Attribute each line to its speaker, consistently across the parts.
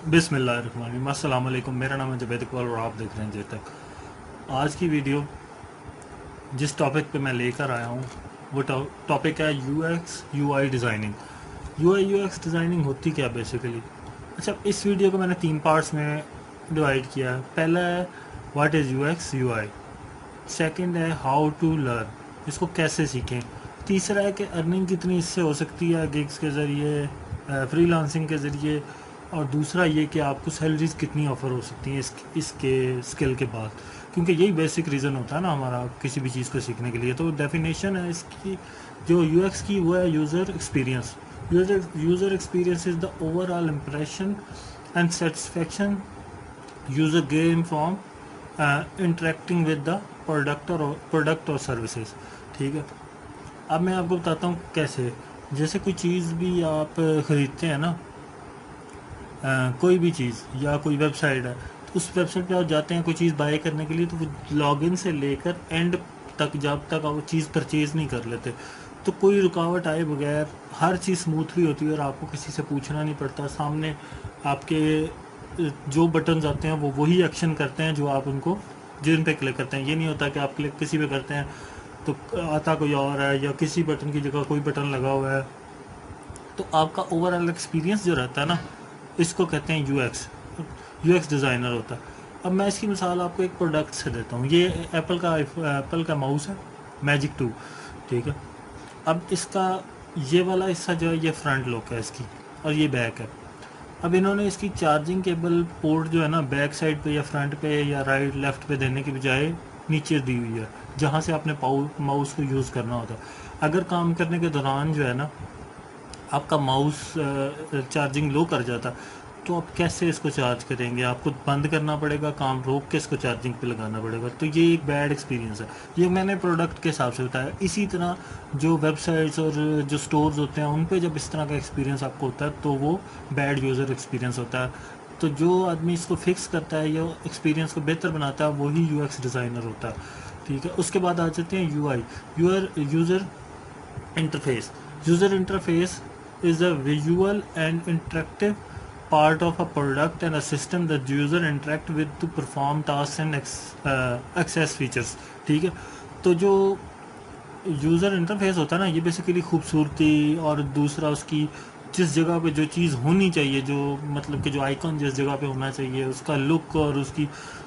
Speaker 1: बिस्मिल्लाहिर्रहमानिर्रहीम। अस्सलाम वालेकुम। मेरा नाम है जुबैद इकबाल और आप देख रहे हैं जे तक। आज की वीडियो जिस टॉपिक पे मैं लेकर आया हूँ वो टॉपिक है UX UI designing. UI UX designing होती क्या बेसिकली। अच्छा, इस वीडियो को मैंने 3 पार्ट्स में डिवाइड किया है। पहला है what is UX UI, second है हाउ टू लर्न, इसको कैसे सीखें, तीसरा है कि अर्निंग कितनी इससे हो सकती है गिग्स के ज़रिए, फ्रीलांसिंग के ज़रिए, और दूसरा ये कि आपको सैलरीज कितनी ऑफ़र हो सकती हैं इसके स्किल के बाद। क्योंकि यही बेसिक रीज़न होता है ना हमारा किसी भी चीज़ को सीखने के लिए। तो डेफिनेशन है इसकी जो यूएक्स की वो है user experience. User experience is the overall impression and satisfaction user gain from interacting with the product और सर्विसेज। ठीक है, अब मैं आपको बताता हूँ कैसे। जैसे कोई चीज़ भी आप ख़रीदते हैं ना, कोई भी चीज़ या कोई वेबसाइट है, तो उस वेबसाइट पे आप जाते हैं कोई चीज़ बाय करने के लिए, तो वो लॉगिन से लेकर एंड तक जब तक आप वो चीज़ परचेज़ नहीं कर लेते तो कोई रुकावट आए बगैर हर चीज़ स्मूथली होती है और आपको किसी से पूछना नहीं पड़ता। सामने आपके जो बटन्स आते हैं वो वही एक्शन करते हैं जो आप उनको जिन पे क्लिक करते हैं। ये नहीं होता कि आप क्लिक किसी पे करते हैं तो आता कोई और है या किसी बटन की जगह कोई बटन लगा हुआ है। तो आपका ओवरऑल एक्सपीरियंस जो रहता है ना, इसको कहते हैं यूएक्स। यूएक्स डिज़ाइनर होता है। अब मैं इसकी मिसाल आपको एक प्रोडक्ट से देता हूँ। ये एप्पल का माउस है, मैजिक 2। ठीक है, अब इसका ये वाला हिस्सा जो है ये फ्रंट लुक है इसकी और ये बैक है। अब इन्होंने इसकी चार्जिंग केबल पोर्ट जो है ना बैक साइड पे या फ्रंट पे या राइट लेफ्ट पे देने की बजाय नीचे दी हुई है, जहाँ से आपने माउस को यूज़ करना होता है। अगर काम करने के दौरान जो है ना आपका माउस चार्जिंग लो कर जाता, तो आप कैसे इसको चार्ज करेंगे? आपको बंद करना पड़ेगा, काम रोक के इसको चार्जिंग पे लगाना पड़ेगा। तो ये एक बैड एक्सपीरियंस है। ये मैंने प्रोडक्ट के हिसाब से बताया। इसी तरह जो वेबसाइट्स और जो स्टोर्स होते हैं उन पे जब इस तरह का एक्सपीरियंस आपको होता है तो वो बैड यूज़र एक्सपीरियंस होता है। तो जो आदमी इसको फिक्स करता है या एक्सपीरियंस को बेहतर बनाता है वही यूएक्स डिज़ाइनर होता है। ठीक है, उसके बाद आ जाते हैं UI, user interface. User interface is a visual and interactive part of a product and a system that user interact with to perform tasks and access features। ठीक है, तो जो यूज़र इंटरफेस होता है ना, ये बेसिकली खूबसूरती और दूसरा उसकी जिस जगह पे जो चीज़ होनी चाहिए, जो मतलब कि जो आइकन जिस जगह पे होना चाहिए, उसका लुक और उसकी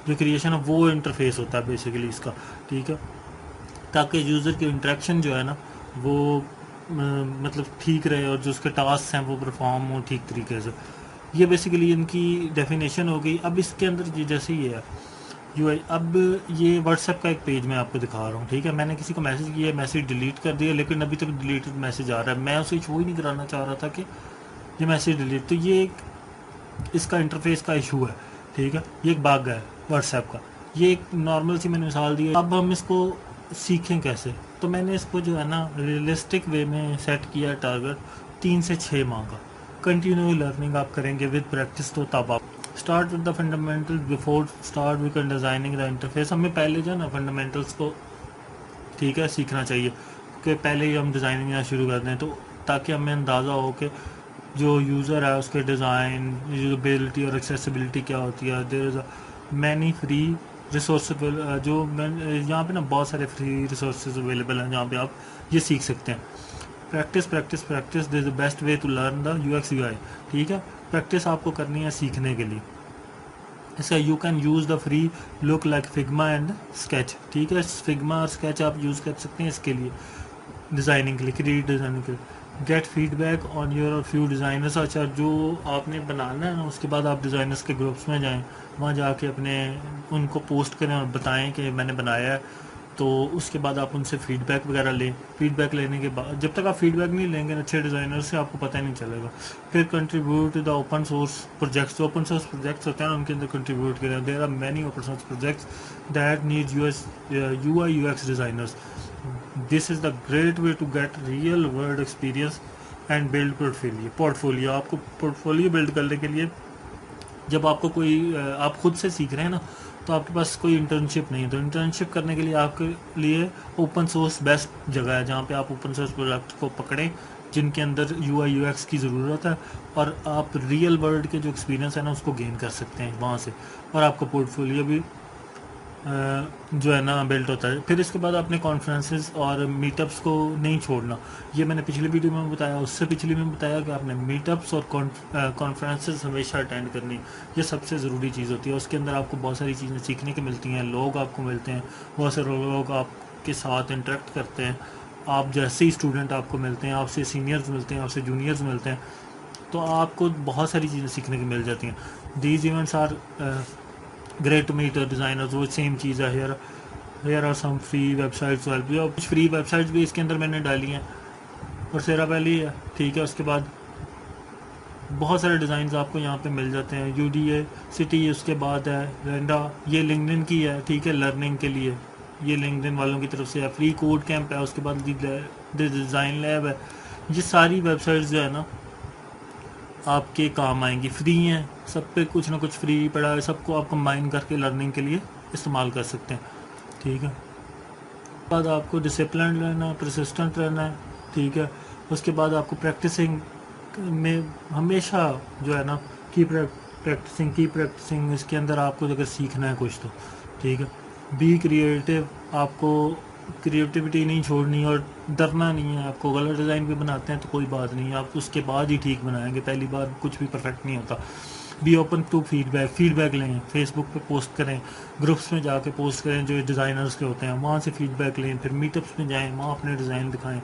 Speaker 1: जो क्रिएशन है वो इंटरफेस होता है बेसिकली इसका। ठीक है, ताकि यूज़र की इंटरेक्शन जो है ना वो मतलब ठीक रहे और जो उसके टास्क हैं वो परफॉर्म हो ठीक तरीके से। ये बेसिकली इनकी डेफिनेशन हो गई। अब इसके अंदर जैसे ये है यूआई। अब ये व्हाट्सएप का एक पेज मैं आपको दिखा रहा हूँ। ठीक है, मैंने किसी को मैसेज किया, मैसेज डिलीट कर दिया, लेकिन अभी तक डिलीटेड मैसेज आ रहा है। मैं उसे शो ही नहीं कराना चाह रहा था कि ये मैसेज डिलीट। तो ये एक इसका इंटरफेस का इशू है। ठीक है, ये एक बग है व्हाट्सएप का। ये एक नॉर्मल सी मैंने मिसाल दी है। अब हम इसको सीखें कैसे? तो मैंने इसको जो है ना रियलिस्टिक वे में सेट किया टारगेट 3 से 6 माह का। कंटिन्यू लर्निंग आप करेंगे विद प्रैक्टिस, तो तब आप start with the fundamental before start with designing the interface. हमें पहले जो है ना फंडामेंटल्स को ठीक है सीखना चाहिए कि पहले ही हम डिज़ाइनिंग यहाँ शुरू कर दें, तो ताकि हमें अंदाज़ा हो कि जो यूज़र है उसके डिज़ाइन, यूजबिलिटी और एक्सेसिबिलिटी क्या होती है। There is many free resource जो यहाँ पे ना बहुत सारे फ्री रिसोर्सेज अवेलेबल हैं जहाँ पे आप ये सीख सकते हैं। Practice practice practice this the best way to learn the UX UI. ठीक है, प्रैक्टिस आपको करनी है सीखने के लिए। इसका you can use the free look like Figma and sketch. ठीक है, फिग्मा और स्केच आप यूज़ कर सकते हैं इसके लिए डिज़ाइनिंग के लिए, क्रिएटिव डिज़ाइनिंग के लिए। Gate feedback on your few designers. अच्छा, जो आपने बनाना है ना उसके बाद आप डिज़ाइनर्स के ग्रुप्स में जाएं, वहाँ जाके अपने उनको पोस्ट करें और बताएं कि मैंने बनाया है। तो उसके बाद आप उनसे फीडबैक वगैरह लें। फीडबैक लेने के बाद जब तक आप फीडबैक नहीं लेंगे अच्छे डिज़ाइनर से आपको पता ही नहीं चलेगा। फिर contribute to the open source projects. जो ओपन सोर्स प्रोजेक्ट्स होते हैं उनके अंदर कंट्रीब्यूट करें। There are many open source projects that need UI UX designers. This is the great way to get real world experience and build portfolio. आपको portfolio build करने के लिए जब आपको कोई आप खुद से सीख रहे हैं ना, तो आपके पास कोई इंटर्नशिप नहीं है, तो इंटर्नशिप करने के लिए आपके लिए ओपन सोर्स बेस्ट जगह है जहाँ पे आप ओपन सोर्स प्रोडक्ट को पकड़ें, जिनके अंदर UI UX की ज़रूरत है, और आप रियल वर्ल्ड के जो एक्सपीरियंस है ना उसको गेन कर सकते हैं वहाँ से, और आपका पोर्टफोलियो भी जो है ना बिल्ट होता है। फिर इसके बाद आपने कॉन्फ्रेंसेस और मीटअप्स को नहीं छोड़ना। ये मैंने पिछली वीडियो में बताया, उससे पिछली में बताया कि आपने मीटअप्स और कॉन्फ्रेंसेस हमेशा अटेंड करनी, ये सबसे ज़रूरी चीज़ होती है। उसके अंदर आपको बहुत सारी चीज़ें सीखने की मिलती हैं, लोग आपको मिलते हैं, बहुत सारे लोग आपके साथ इंटरेक्ट करते हैं, आप जैसे ही स्टूडेंट आपको मिलते हैं, आपसे सीनियर्स मिलते हैं, आपसे जूनियर्स मिलते हैं, तो आपको बहुत सारी चीज़ें सीखने की मिल जाती हैं। These events are great to meet designers. वो सेम चीज़ है। Here are some free websites भी, और कुछ फ्री वेबसाइट्स भी इसके अंदर मैंने डाली हैं, और सेरा वैली है, ठीक है। उसके बाद बहुत सारे डिज़ाइन आपको यहाँ पे मिल जाते हैं। UDA सिटी, उसके बाद है रेंडा, ये लिंक्डइन की है, ठीक है, लर्निंग के लिए, ये लिंक्डइन वालों की तरफ से है। फ्री कोड कैंप है, उसके बाद डिज़ाइन लैब है। ये सारी वेबसाइट्स जो है ना आपके काम आएंगी, फ्री हैं, सब पे कुछ ना कुछ फ्री पड़ा है, सबको आप कंबाइन करके लर्निंग के लिए इस्तेमाल कर सकते हैं, ठीक है। बाद आपको डिसिप्लिन रहना है, परसिस्टेंट रहना है, ठीक है। उसके बाद आपको प्रैक्टिसिंग में हमेशा जो है ना की प्रैक्टिसिंग इसके अंदर आपको अगर सीखना है कुछ तो, ठीक है। बी क्रिएटिव, आपको क्रिएटिविटी नहीं छोड़नी और डरना नहीं है। आपको गलत डिज़ाइन भी बनाते हैं तो कोई बात नहीं, आप उसके बाद ही ठीक बनाएंगे, पहली बार कुछ भी परफेक्ट नहीं होता। बी ओपन टू फीडबैक लें, फेसबुक पे पोस्ट करें, ग्रुप्स में जाके पोस्ट करें जो डिज़ाइनर्स के होते हैं, वहाँ से फीडबैक लें, फिर मीटअप्स में जाएँ, वहाँ अपने डिज़ाइन दिखाएँ,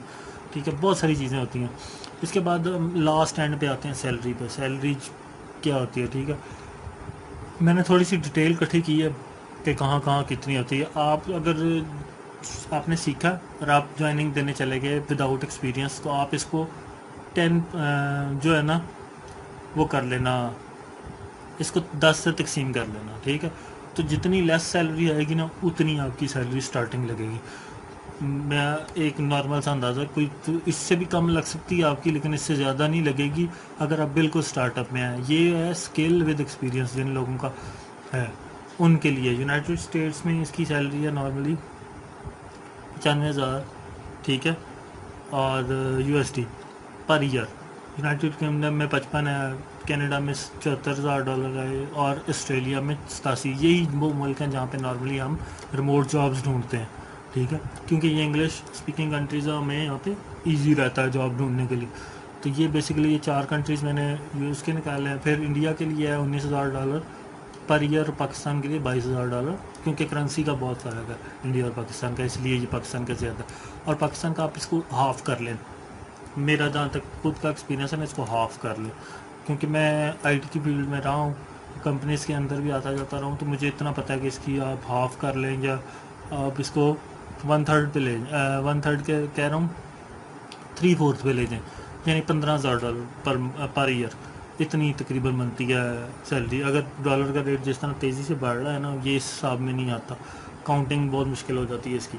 Speaker 1: ठीक है। बहुत सारी चीज़ें होती हैं। इसके बाद लास्ट एंड पे आते हैं सैलरी पे। सैलरी क्या होती है, ठीक है। मैंने थोड़ी सी डिटेल इकट्ठी की है कि कहाँ कहाँ कितनी होती है। आप अगर आपने सीखा और आप ज्वाइनिंग देने चले गए विदाउट एक्सपीरियंस, तो आप इसको 10 जो है ना वो कर लेना, इसको 10 से तकसीम कर लेना, ठीक है। तो जितनी लेस सैलरी आएगी ना उतनी आपकी सैलरी स्टार्टिंग लगेगी। मैं एक नॉर्मल सा अंदाज़ा, कोई तो इससे भी कम लग सकती है आपकी, लेकिन इससे ज़्यादा नहीं लगेगी अगर आप बिल्कुल स्टार्टअप में आए। ये है स्किल विद एक्सपीरियंस जिन लोगों का है उनके लिए। यूनाइटेड स्टेट्स में इसकी सैलरी है नॉर्मली 95,000, ठीक है, और USD per year. United kingdom में 55 है, कनाडा में $74,000 है, और ऑस्ट्रेलिया में 87। यही वो मुल्क हैं जहाँ पे नॉर्मली हम रिमोट जॉब्स ढूंढते हैं, ठीक है, क्योंकि ये इंग्लिश स्पीकिंग कंट्रीज़ में यहाँ पे इजी रहता है जॉब ढूंढने के लिए। तो ये बेसिकली ये 4 कंट्रीज़ मैंने यूज़ के निकाले हैं। फिर इंडिया के लिए है $19,000 पर ईयर, पाकिस्तान के लिए $22,000, क्योंकि करेंसी का बहुत फ़र्क है इंडिया और पाकिस्तान का, इसलिए ये पाकिस्तान का ज़्यादा। और पाकिस्तान का आप इसको हाफ़ कर लें, मेरा जहाँ तक खुद का एक्सपीरियंस है मैं इसको हाफ़ कर लूँ, क्योंकि मैं IT की फील्ड में रहा हूँ, कंपनीज़ के अंदर भी आता जाता रहा हूँ, तो मुझे इतना पता है कि इसकी आप हाफ़ कर लें या आप इसको 1/3 पे ले 1/3 के कह रहा हूँ 3/4 पे ले जाएँ, यानी $15,000 पर ईयर, इतनी तकरीबन बनती है सैलरी। अगर डॉलर का रेट जिस तरह तेज़ी से बढ़ रहा है ना, ये इस हिसाब में नहीं आता, काउंटिंग बहुत मुश्किल हो जाती है इसकी।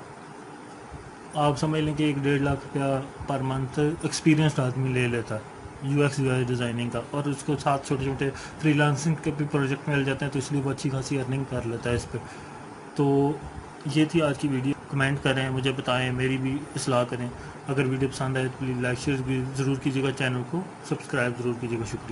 Speaker 1: आप समझ लें कि 1-1.5 लाख रुपया पर मंथ एक्सपीरियंस्ड आदमी ले लेता है UX UI डिज़ाइनिंग का, और उसको साथ छोटे छोटे फ्रीलांसिंग के भी प्रोजेक्ट मिल जाते हैं, तो इसलिए वो अच्छी खासी अर्निंग कर लेता है इस पर। तो ये थी आज की वीडियो। कमेंट करें, मुझे बताएं, मेरी भी इस्लाह करें। अगर वीडियो पसंद आए तो प्लीज़ लाइक शेयर भी ज़रूर कीजिएगा, चैनल को सब्सक्राइब ज़रूर कीजिएगा। शुक्रिया।